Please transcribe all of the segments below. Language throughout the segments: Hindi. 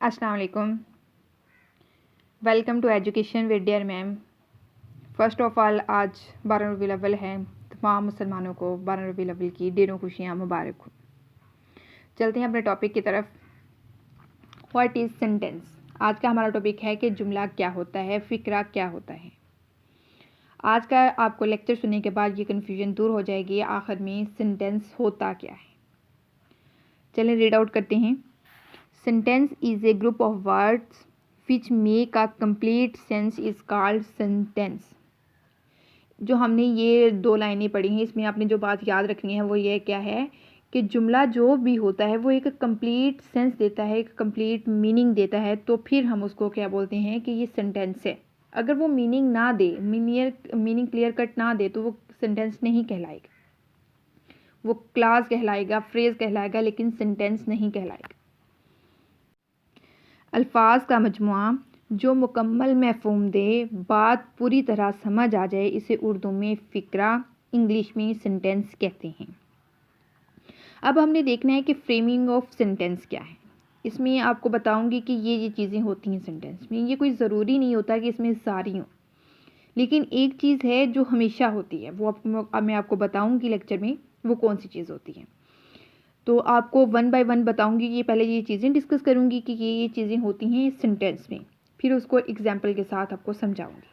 अस्सलाम वालेकुम। Welcome to education with dear ma'am. First of all आज 12 रबीउल अव्वल है। तमाम मुसलमानों को 12 रबीउल अव्वल की ढेरों खुशियाँ मुबारक हो। चलते हैं अपने टॉपिक की तरफ। What is sentence. आज का हमारा टॉपिक है कि जुमला क्या होता है, फ़िक्रा क्या होता है। आज का आपको लेक्चर सुनने के बाद ये कन्फ्यूजन दूर हो जाएगी आखिर में सेंटेंस होता क्या है। चलें रीड आउट करते हैं। Sentence is a group of words which make a complete sense is called sentence। जो हमने ये दो लाइनें पढ़ी हैं, इसमें आपने जो बात याद रखनी है वो ये क्या है कि जुमला जो भी होता है वो एक कंप्लीट सेंस देता है, एक कंप्लीट मीनिंग देता है, तो फिर हम उसको क्या बोलते हैं कि ये सेंटेंस है। अगर वो मीनिंग ना दे, मीनिंग क्लियर कट ना दे, तो वो सेंटेंस नहीं कहलाएगा। वो क्लास कहलाएगा, फ्रेज कहलाएगा, लेकिन सेंटेंस नहीं कहलाएगा। अल्फाज का मजमुआ जो मुकम्मल मफ़हूम दे, बात पूरी तरह समझ आ जाए, इसे उर्दू में फ़िक्रा, इंग्लिश में सेंटेंस कहते हैं। अब हमने देखना है कि फ्रेमिंग ऑफ सेंटेंस क्या है। इसमें आपको बताऊंगी कि ये चीज़ें होती हैं सेंटेंस में। ये कोई ज़रूरी नहीं होता कि इसमें सारी हों, लेकिन एक चीज़ है जो हमेशा होती है, वो मैं आपको बताऊँगी लेक्चर में वो कौन सी चीज़ होती है। तो आपको वन बाय वन बताऊंगी। ये पहले ये चीज़ें डिस्कस करूंगी कि ये चीज़ें होती हैं सेंटेंस में, फिर उसको एग्जाम्पल के साथ आपको समझाऊंगी।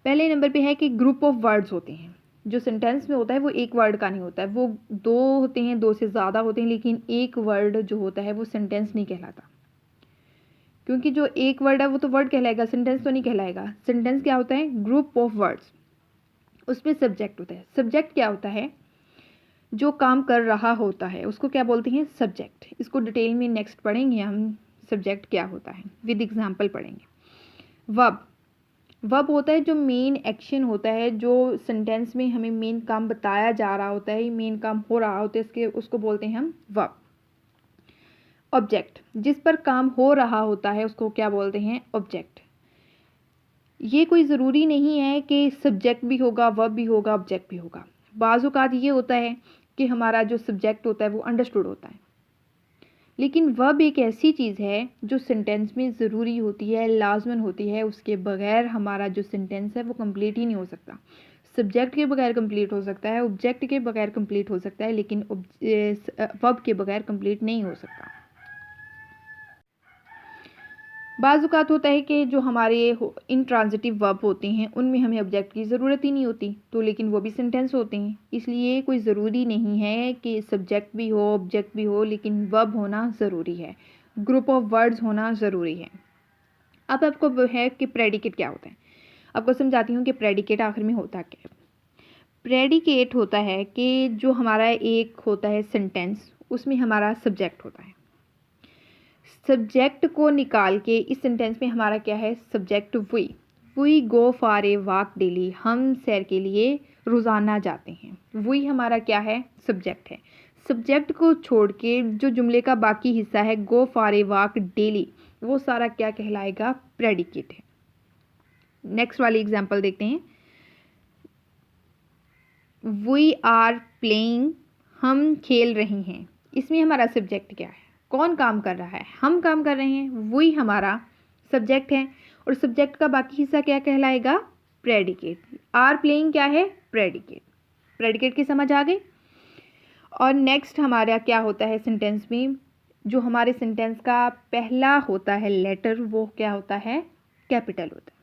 पहले नंबर पे है कि ग्रुप ऑफ वर्ड्स होते हैं। जो सेंटेंस में होता है वो एक वर्ड का नहीं होता है, वो दो होते हैं, दो से ज़्यादा होते हैं, लेकिन एक वर्ड जो होता है वो सेंटेंस नहीं कहलाता। क्योंकि जो एक वर्ड है वो तो वर्ड कहलाएगा, सेंटेंस तो नहीं कहलाएगा। सेंटेंस क्या होता है? Group of words. उसमें सब्जेक्ट होता है। सब्जेक्ट क्या होता है? जो काम कर रहा होता है उसको क्या बोलते हैं? सब्जेक्ट। इसको डिटेल में नेक्स्ट पढ़ेंगे हम, सब्जेक्ट क्या होता है, विद एग्जांपल पढ़ेंगे। वर्ब। वर्ब होता है जो मेन एक्शन होता है, जो सेंटेंस में हमें मेन काम बताया जा रहा होता है, मेन काम हो रहा होता है, इसके उसको बोलते हैं हम वर्ब। ऑब्जेक्ट, जिस पर काम हो रहा होता है उसको क्या बोलते हैं? ऑब्जेक्ट। ये कोई ज़रूरी नहीं है कि सब्जेक्ट भी होगा, वर्ब भी होगा, ऑब्जेक्ट भी होगा। बाज़ औक़ात ये होता है कि हमारा जो सब्जेक्ट होता है वो अंडरस्टूड होता है, लेकिन वर्ब एक ऐसी चीज़ है जो सेंटेंस में ज़रूरी होती है, लाजमन होती है। उसके बगैर हमारा जो सेंटेंस है वो कंप्लीट ही नहीं हो सकता। सब्जेक्ट के बगैर कंप्लीट हो सकता है, ऑब्जेक्ट के बगैर कंप्लीट हो सकता है, लेकिन वर्ब के बगैर कंप्लीट नहीं हो सकता। बाज़ औक़ात होता है कि जो हमारे इंट्रांजिटिव वर्ब होते हैं उनमें हमें ऑब्जेक्ट की ज़रूरत ही नहीं होती, तो लेकिन वो भी सेंटेंस होते हैं। इसलिए कोई ज़रूरी नहीं है कि सब्जेक्ट भी हो, ऑब्जेक्ट भी हो, लेकिन वर्ब होना ज़रूरी है, ग्रुप ऑफ वर्ड्स होना ज़रूरी है। अब आपको वो है कि प्रेडिकेट क्या होता है। आपको समझाती हूँ कि प्रेडिकेट आखिर में होता क्या है। प्रेडिकेट होता है कि जो हमारा एक होता है सेंटेंस, उसमें हमारा सब्जेक्ट होता है। सब्जेक्ट को निकाल के इस सेंटेंस में हमारा क्या है? Subject we go for a walk daily. हम सैर के लिए रोज़ाना जाते हैं। वी हमारा क्या है? सब्जेक्ट है। सब्जेक्ट को छोड़ के जो जुमले का बाकी हिस्सा है, गो फॉर ए वॉक डेली, वो सारा क्या कहलाएगा? प्रेडिकेट है। नेक्स्ट वाली एग्जांपल देखते हैं। वी आर प्लेइंग, हम खेल रहे हैं। इसमें हमारा सब्जेक्ट क्या है? कौन काम कर रहा है? हम काम कर रहे हैं। वही हमारा सब्जेक्ट है, और सब्जेक्ट का बाकी हिस्सा क्या कहलाएगा? प्रेडिकेट। आर प्लेइंग क्या है? प्रेडिकेट। प्रेडिकेट की समझ आ गई। और नेक्स्ट हमारा क्या होता है सेंटेंस में? जो हमारे सेंटेंस का पहला होता है लेटर, वो क्या होता है? कैपिटल होता है।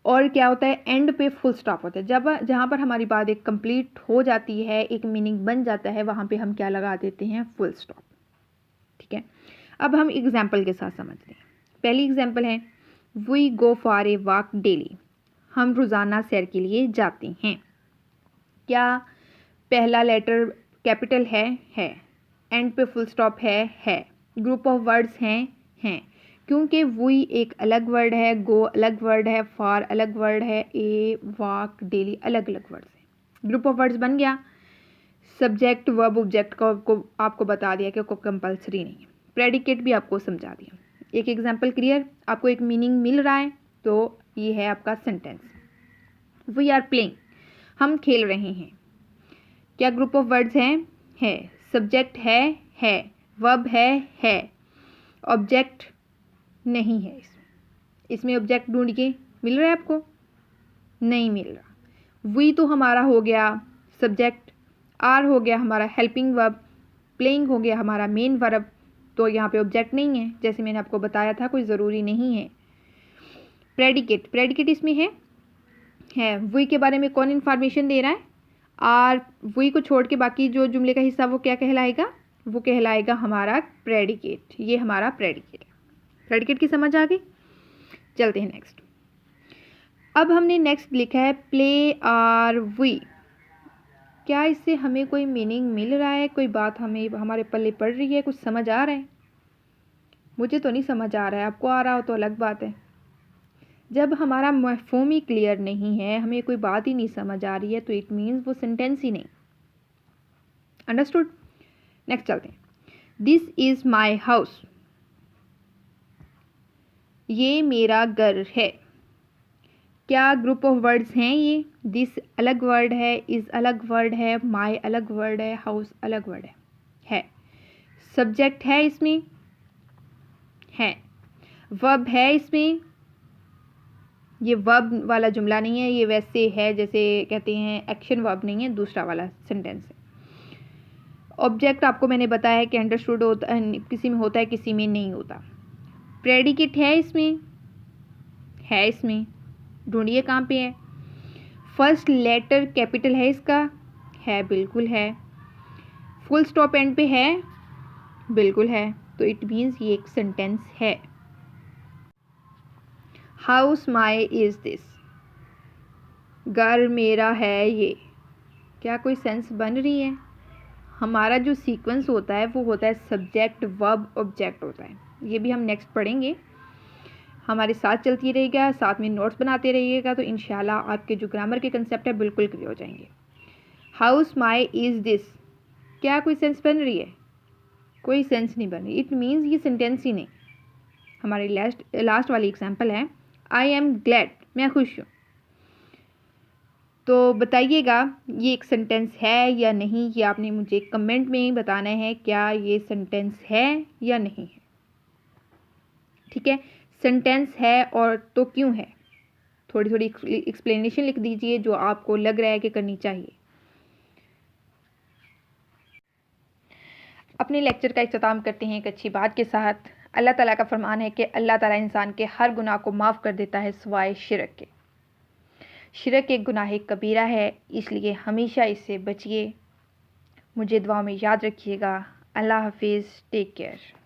और क्या होता है? एंड पे फुल स्टॉप होता है। जब जहाँ पर हमारी बात एक कंप्लीट हो जाती है, एक मीनिंग बन जाता है, वहाँ पे हम क्या लगा देते हैं? Full stop. ठीक है। अब हम एग्जाम्पल के साथ समझते हैं। पहली एग्जाम्पल है we go for a walk daily. हम रोज़ाना सैर के लिए जाते हैं। क्या पहला लेटर कैपिटल है? एंड पे फुल स्टॉप है। ग्रुप ऑफ वर्ड्स हैं। क्योंकि वी एक अलग वर्ड है, गो अलग वर्ड है, फॉर अलग वर्ड है, ए वॉक डेली अलग अलग वर्ड्स हैं। ग्रुप ऑफ वर्ड्स बन गया। सब्जेक्ट वर्ब ऑब्जेक्ट का आपको बता दिया कि कोई कंपलसरी नहीं है। प्रेडिकेट भी आपको समझा दिया। एक एग्जांपल क्लियर, आपको एक मीनिंग मिल रहा है, तो ये है आपका सेंटेंस। वी आर प्लेइंग, हम खेल रहे हैं। क्या ग्रुप ऑफ वर्ड्स हैं? है। सब्जेक्ट है। वर्ब है, ऑब्जेक्ट नहीं है इसमें ऑब्जेक्ट ढूंढिए, मिल रहा है आपको? नहीं मिल रहा। वी तो हमारा हो गया सब्जेक्ट, आर हो गया हमारा हेल्पिंग वर्ब, प्लेइंग हो गया हमारा मेन वर्ब, तो यहाँ पे ऑब्जेक्ट नहीं है, जैसे मैंने आपको बताया था, कोई ज़रूरी नहीं है। प्रेडिकेट इसमें है। वी के बारे में कौन इन्फॉर्मेशन दे रहा है? आर। वी को छोड़ के बाकी जो जुमले का हिस्सा वो क्या कहलाएगा? वो कहलाएगा हमारा प्रेडिकेट। ये हमारा प्रेडिकेट है। प्रेडिकेट की समझ आ गई? चलते हैं नेक्स्ट। अब हमने नेक्स्ट लिखा है प्ले आर वी। क्या इससे हमें कोई मीनिंग मिल रहा है? कोई बात हमें हमारे पल्ले पड़ रही है? कुछ समझ आ रहा है? मुझे तो नहीं समझ आ रहा है, आपको आ रहा हो तो अलग बात है। जब हमारा मफ़हूम ही क्लियर नहीं है, हमें कोई बात ही नहीं समझ आ रही है, तो इट मीन्स वो सेंटेंस ही नहीं। अंडरस्टूड? नेक्स्ट चलते हैं। This is my house. ये मेरा घर है। क्या ग्रुप ऑफ वर्ड्स हैं ये? दिस अलग वर्ड है, इज़ अलग वर्ड है, माई अलग वर्ड है, हाउस अलग वर्ड है। सब्जेक्ट है इसमें, है। वर्ब है इसमें, ये वर्ब वाला जुमला नहीं है, ये वैसे है जैसे कहते हैं एक्शन वर्ब नहीं है, दूसरा वाला सेंटेंस है। ऑब्जेक्ट आपको मैंने बताया कि अंडरस्टूड होता है, किसी में होता है किसी में नहीं होता। प्रेडिकेट है इसमें, ढूंढिए कहाँ पे है। फर्स्ट लेटर कैपिटल है इसका, है, बिल्कुल है। फुल स्टॉप एंड पे है, बिल्कुल है। तो इट मीन्स ये एक सेंटेंस है। House my is this. घर मेरा है ये। क्या कोई सेंस बन रही है? हमारा जो सीक्वेंस होता है वो होता है सब्जेक्ट वर्ब ऑब्जेक्ट होता है। ये भी हम नेक्स्ट पढ़ेंगे। हमारे साथ चलती रहेगा, साथ में नोट्स बनाते रहिएगा, तो इंशाल्लाह आपके जो ग्रामर के कंसेप्ट है बिल्कुल क्लियर हो जाएंगे। हाउस माई इज़ दिस, क्या कोई सेंस बन रही है? कोई सेंस नहीं बन रही। इट मीन्स ये सेंटेंस ही नहीं। हमारी लास्ट वाली एग्जाम्पल है आई एम ग्लैड, मैं खुश हूँ। तो बताइएगा ये एक सेंटेंस है या नहीं, ये आपने मुझे कमेंट में बताना है, क्या ये सेंटेंस है या नहीं है। ठीक है, सेंटेंस है और तो क्यों है? थोड़ी थोड़ी एक्सप्लेनेशन लिख दीजिए जो आपको लग रहा है कि करनी चाहिए। अपने लेक्चर का इख्तिताम करते हैं एक अच्छी बात के साथ। अल्लाह ताला का फरमान है कि अल्लाह ताला इंसान के हर गुनाह को माफ़ कर देता है सिवाय शिरक के। शिरक एक गुनाह कबीरा है, इसलिए हमेशा इससे बचिए। मुझे दुआ में याद रखिएगा। अल्लाह हाफिज़, टेक केयर।